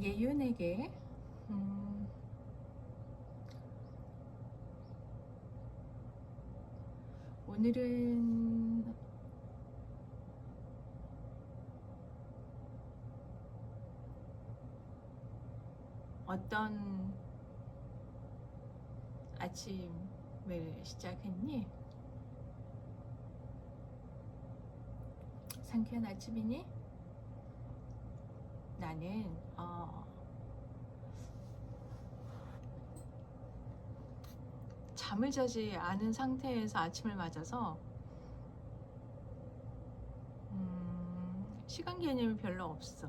예윤에게 오늘은 어떤 아침을 시작했니? 상쾌한 아침이니? 나는 잠을 자지 않은 상태에서 아침을 맞아서 시간 개념이 별로 없어.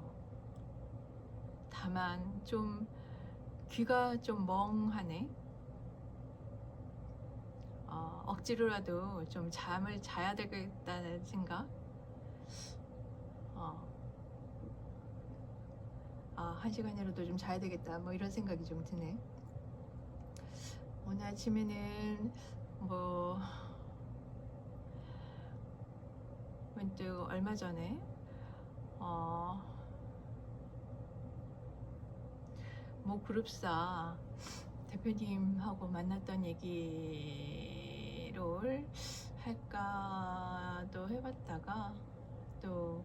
다만 좀 귀가 좀 멍하네. 억지로라도 좀 잠을 자야 되겠다는 생각. 한 시간이라도 좀 자야 되겠다, 뭐 이런 생각이 좀 드네. 오늘 아침에는 뭐 문득 얼마 전에 뭐 그룹사 대표님하고 만났던 얘기를 할까도 해봤다가 또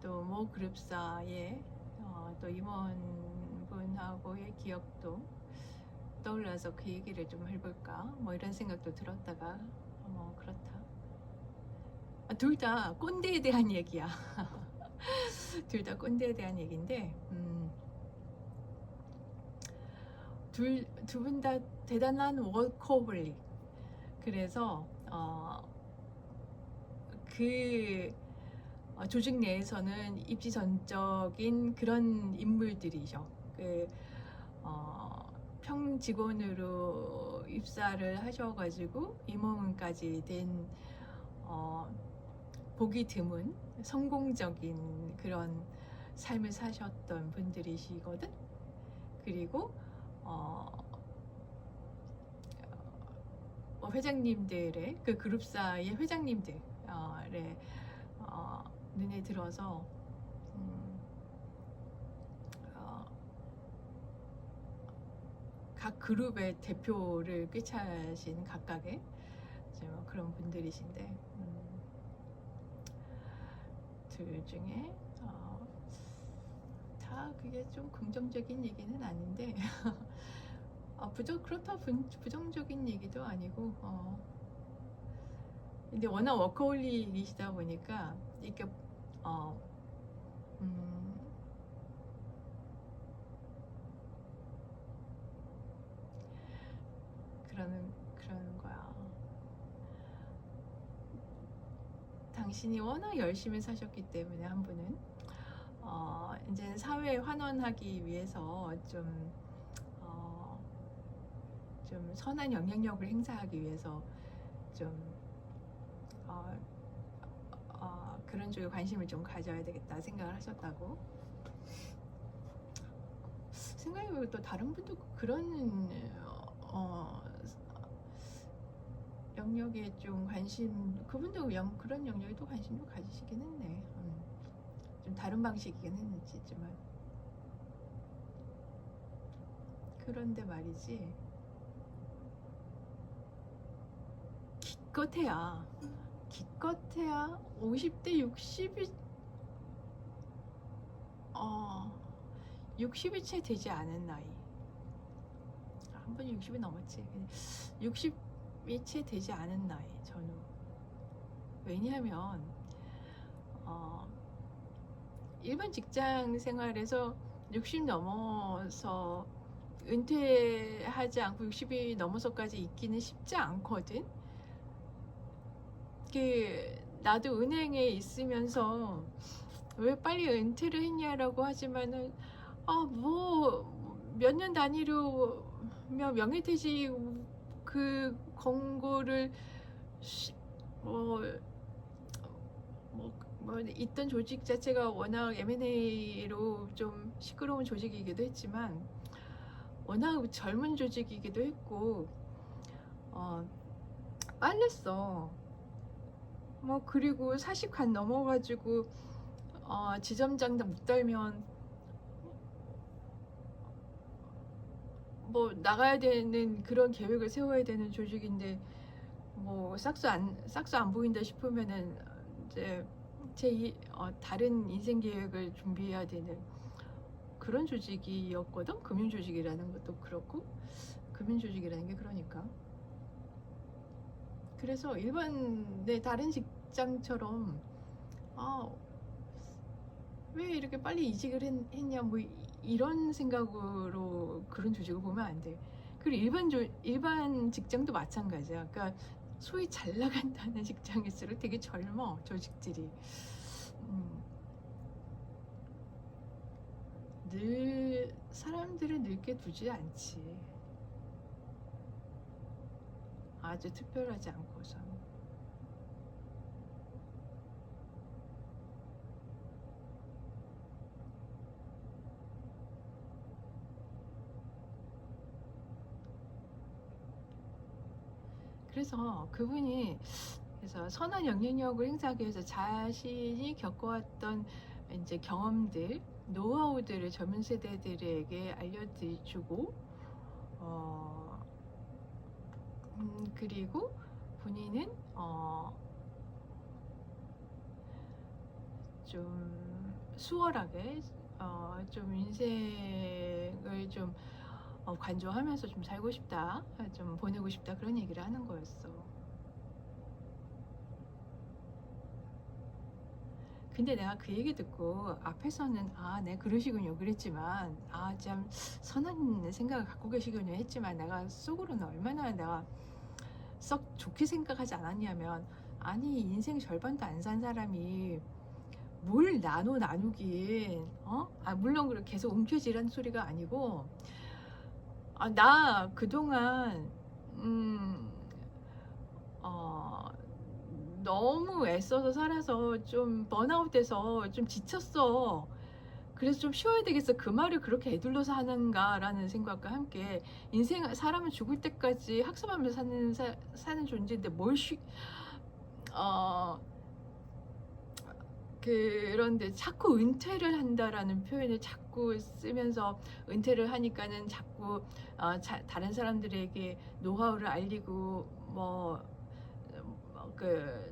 모 그룹사의 또 임원분하고의 기억도 떠올라서 그 얘기를 좀 해볼까 뭐 이런 생각도 들었다가 뭐 그렇다. 둘 다 꼰대에 대한 얘기야. 둘 다 꼰대에 대한 얘기인데 두 분 다 대단한 워커홀릭. 그래서 그 조직 내에서는 입지전적인 그런 인물들이죠. 평 직원으로 입사를 하셔가지고 임원까지 된 보기 드문 성공적인 그런 삶을 사셨던 분들이시거든. 그리고 회장님들의 그 그룹사의 회장님들의 눈에 들어서 각 그룹의 대표를 꿰차신 각각의 뭐 그런 분들이신데 둘 중에 다 그게 좀 긍정적인 얘기는 아닌데 그렇다 부정적인 얘기도 아니고 근데 워낙 워커홀릭이시다 보니까 이렇게 그러는 거야. 당신이 워낙 열심히 사셨기 때문에 한 분은 이제 사회에 환원하기 위해서 좀 선한 영향력을 행사하기 위해서 좀 그런 쪽에 관심을 좀 가져야 되겠다 생각을 하셨다고. 생각해보면 또 다른 분도 그런 영역에 좀 관심, 그분도 그런 영역에 또 관심도 가지시긴 했네. 좀 다른 방식이긴 했지만. 그런데 말이지, 기껏해야 50대 60이 채 되지 않은 나이. 한 번이 60이 넘었지. 60이 채 되지 않은 나이 전후. 왜냐하면 일반 직장 생활에서 60 넘어서 은퇴하지 않고 60이 넘어서까지 있기는 쉽지 않거든. 나도 은행에 있으면서 왜 빨리 은퇴를 했냐라고 하지만은 뭐 몇 년 단위로 명예퇴직 그 권고를 있던 조직 자체가 워낙 M&A로 좀 시끄러운 조직이기도 했지만 워낙 젊은 조직이기도 했고 빨랐어. 그리고 40간 넘어가지고 지점장 못 달면 뭐 나가야 되는 그런 계획을 세워야 되는 조직인데 뭐 싹수 안 보인다 싶으면은 이제 다른 인생 계획을 준비해야 되는 그런 조직이었거든. 금융 조직이라는 것도 그렇고 금융 조직이라는 게 그러니까. 그래서 일반 내 다른 직장처럼 아, 왜 이렇게 빨리 이직을 했냐 뭐 이런 생각으로 그런 조직을 보면 안 돼. 그리고 일반 직장도 마찬가지야. 그러니까 소위 잘 나간다는 직장일수록 되게 젊어 조직들이. 늘 사람들을 늙게 두지 않지. 아주 특별하지 않고선. 그래서 그분이 그래서 선한 영향력을 행사하기 위해서 자신이 겪어왔던 이제 경험들, 노하우들을 젊은 세대들에게 알려주고, 그리고 본인은 좀 수월하게 좀 인생을 좀 관조하면서 좀 살고 싶다, 좀 보내고 싶다 그런 얘기를 하는 거였어. 근데 내가 그 얘기 듣고 앞에서는 네 그러시군요 그랬지만 참 선한 생각을 갖고 계시군요 했지만 내가 속으로는 얼마나 내가 썩 좋게 생각하지 않았냐면 아니 인생 절반도 안 산 사람이 뭘 나누긴 물론 그렇게 계속 움켜쥐라는 소리가 아니고 나 그동안 너무 애써서 살아서 좀 번아웃돼서 좀 지쳤어. 그래서 좀 쉬어야 되겠어. 그 말을 그렇게 애둘러서 하는가라는 생각과 함께 사람은 죽을 때까지 학습하면서 사는 존재인데 그런데 자꾸 은퇴를 한다라는 표현을 자꾸 쓰면서 은퇴를 하니까는 자꾸 다른 사람들에게 노하우를 알리고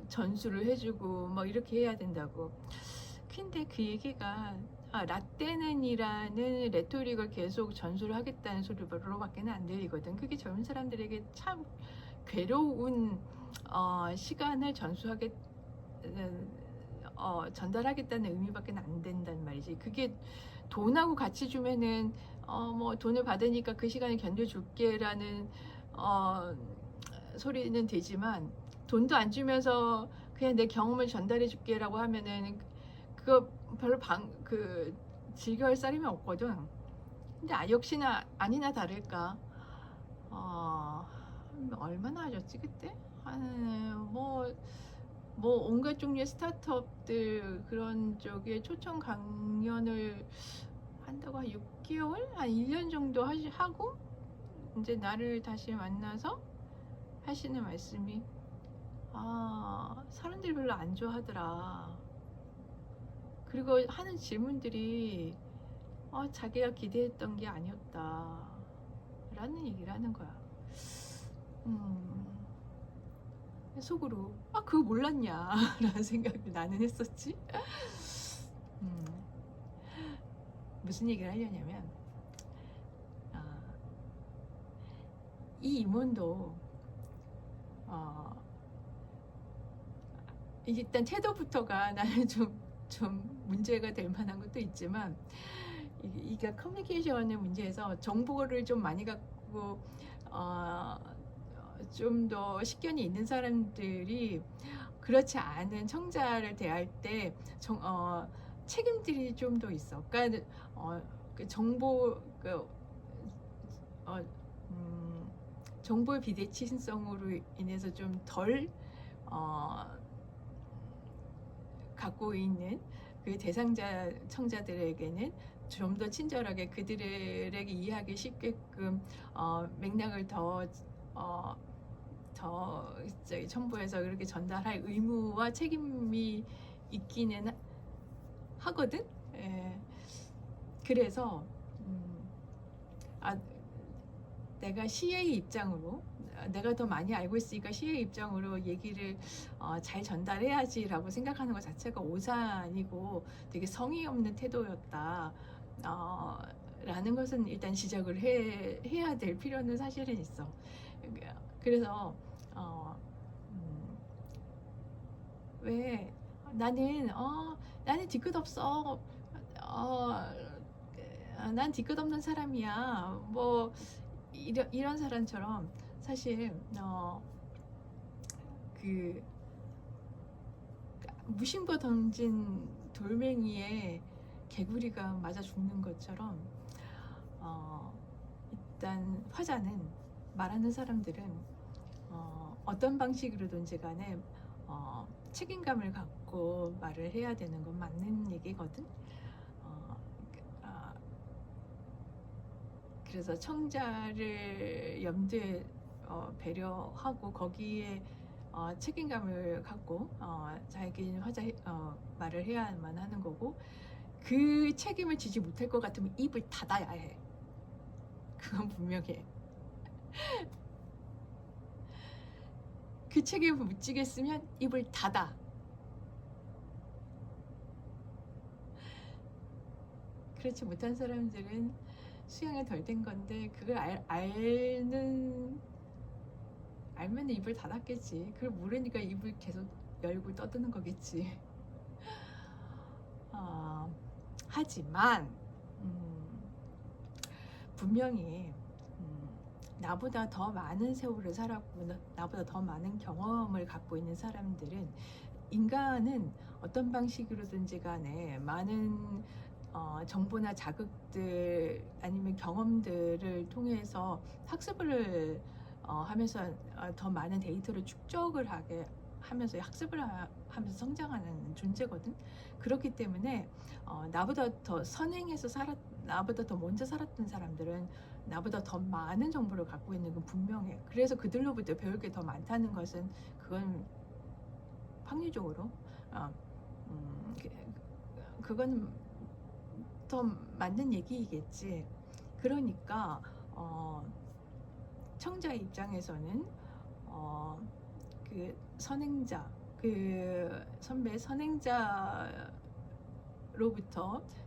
전수를 해주고 이렇게 해야 된다고. 근데 그 얘기가 라떼는이라는 레토릭을 계속 전수를 하겠다는 소리로밖에는 안 들리거든. 그게 젊은 사람들에게 참 괴로운 시간을 전달하겠다는 의미밖에 안 된단 말이지. 그게 돈하고 같이 주면은 돈을 받으니까 그 시간을 견뎌줄게라는 소리는 되지만 돈도 안 주면서 그냥 내 경험을 전달해 줄게라고 하면은 그거 별로 즐거울 쌀임이 없거든. 근데 역시나 아니나 다를까 얼마나 하셨지 그때? 온갖 종류의 스타트업들 그런 쪽에 초청 강연을 한다고 한 6개월? 한 1년 정도 하고 이제 나를 다시 만나서 하시는 말씀이 사람들이 별로 안 좋아하더라. 그리고 하는 질문들이 자기가 기대했던 게 아니었다 라는 얘기를 하는 거야. 속으로 그거 몰랐냐 라는 생각을 나는 했었지. 무슨 얘기를 하려냐면 이 임원도 일단 태도부터가 나는 좀 문제가 될 만한 것도 있지만 이게 커뮤니케이션의 문제에서 정보를 좀 많이 갖고 좀 더 식견이 있는 사람들이 그렇지 않은 청자를 대할 때 책임들이 좀 더 있어. 그러니까 정보의 비대칭성으로 인해서 좀 덜 갖고 있는 그 대상자 청자들에게는 좀 더 친절하게 그들에게 이해하기 쉽게끔 맥락을 더 첨부해서 그렇게 전달할 의무와 책임이 있기는 하거든. 그래서 내가 시의 입장으로 내가 더 많이 알고 있으니까 시의 입장으로 얘기를 잘 전달해야지라고 생각하는 것 자체가 오산이고 되게 성의 없는 태도였다. 라는 것은 일단 지적을 해야 될 필요는 사실은 있어. 그래서 왜 나는 뒤끝 없어. 난 뒤끝 없는 사람이야. 뭐 이런 사람처럼 사실 그 무심코 던진 돌멩이에 개구리가 맞아 죽는 것처럼 일단 화자는 말하는 사람들은 어떤 방식으로든지 간에 책임감을 갖고 말을 해야 되는 건 맞는 얘기거든. 그래서 청자를 염두에 배려하고 거기에 책임감을 갖고 자기는 화자 말을 해야만 하는 거고, 그 책임을 지지 못할 것 같으면 입을 닫아야 해. 그건 분명해. 그 책임을 못 지겠으면 입을 닫아. 그렇지 못한 사람들은 수양이 덜 된 건데 그걸 알면 입을 닫았겠지. 그걸 모르니까 입을 계속 열고 떠드는 거겠지. 하지만 분명히 나보다 더 많은 세월을 살았고 나보다 더 많은 경험을 갖고 있는 사람들은, 인간은 어떤 방식으로든지 간에 많은 정보나 자극들 아니면 경험들을 통해서 학습을 하면서 더 많은 데이터를 축적을 하게 하면서 학습을 하면서 성장하는 존재거든. 그렇기 때문에 나보다 더 선행해서 나보다 더 먼저 살았던 사람들은 나보다 더 많은 정보를 갖고 있는 건 분명해. 그래서 그들로부터 배울 게 더 많다는 것은 그건 확률적으로 그건 더 맞는 얘기이겠지. 그러니까 청자 입장에서는 그 선행자, 그 선배 선행자로부터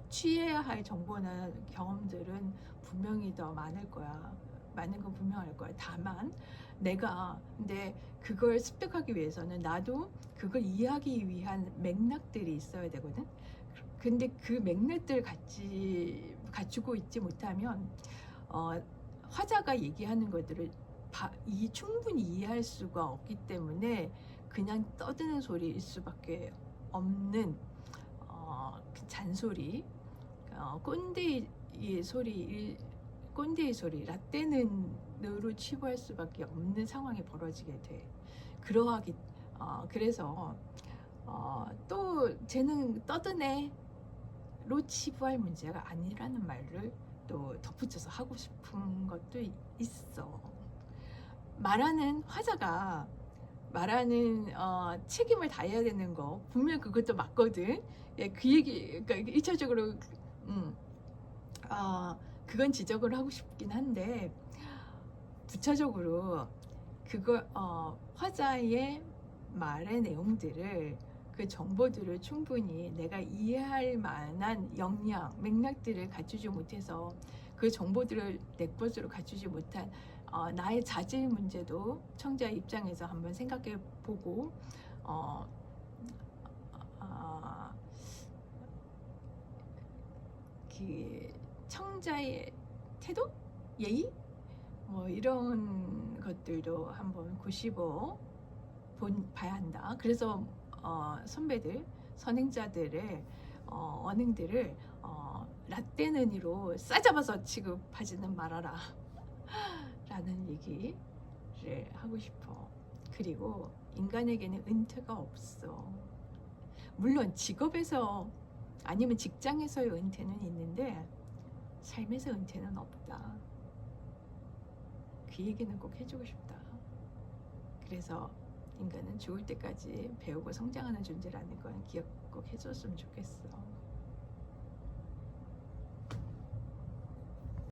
취해야 할 정보나 경험들은 분명히 더 많을 거야. 많은 건 분명할 거야. 다만 근데 그걸 습득하기 위해서는 나도 그걸 이해하기 위한 맥락들이 있어야 되거든. 근데 그 맥락들을 갖추고 있지 못하면 화자가 얘기하는 것들을 충분히 이해할 수가 없기 때문에 그냥 떠드는 소리일 수밖에 없는 그 잔소리, 꼰대의 소리, 라떼는으로 치부할 수밖에 없는 상황이 벌어지게 돼. 그래서 또 쟤는 떠드네 로 치부할 문제가 아니라는 말을 또 덧붙여서 하고 싶은 것도 있어. 말하는 화자가 말하는 책임을 다해야 되는 거 분명 그것도 맞거든. 예, 그 얘기 그러니까 1차적으로 그건 지적을 하고 싶긴 한데, 부차적으로 그걸 화자의 말의 내용들을, 그 정보들을 충분히 내가 이해할 만한 역량, 맥락들을 갖추지 못해서 그 정보들을 내 것으로 갖추지 못한 나의 자질 문제도 청자 입장에서 한번 생각해 보고 그 청자의 태도? 예의? 뭐 이런 것들도 한번 봐야 한다. 그래서 선배들, 선행자들의 언행들을 라떼는이로 싸잡아서 취급하지는 말아라 라는 얘기를 하고 싶어. 그리고 인간에게는 은퇴가 없어. 물론 직업에서 아니면 직장에서의 은퇴는 있는데 삶에서 은퇴는 없다. 그 얘기는 꼭 해주고 싶다. 그래서 인간은 죽을 때까지 배우고 성장하는 존재라는 건 기억 꼭 해줬으면 좋겠어.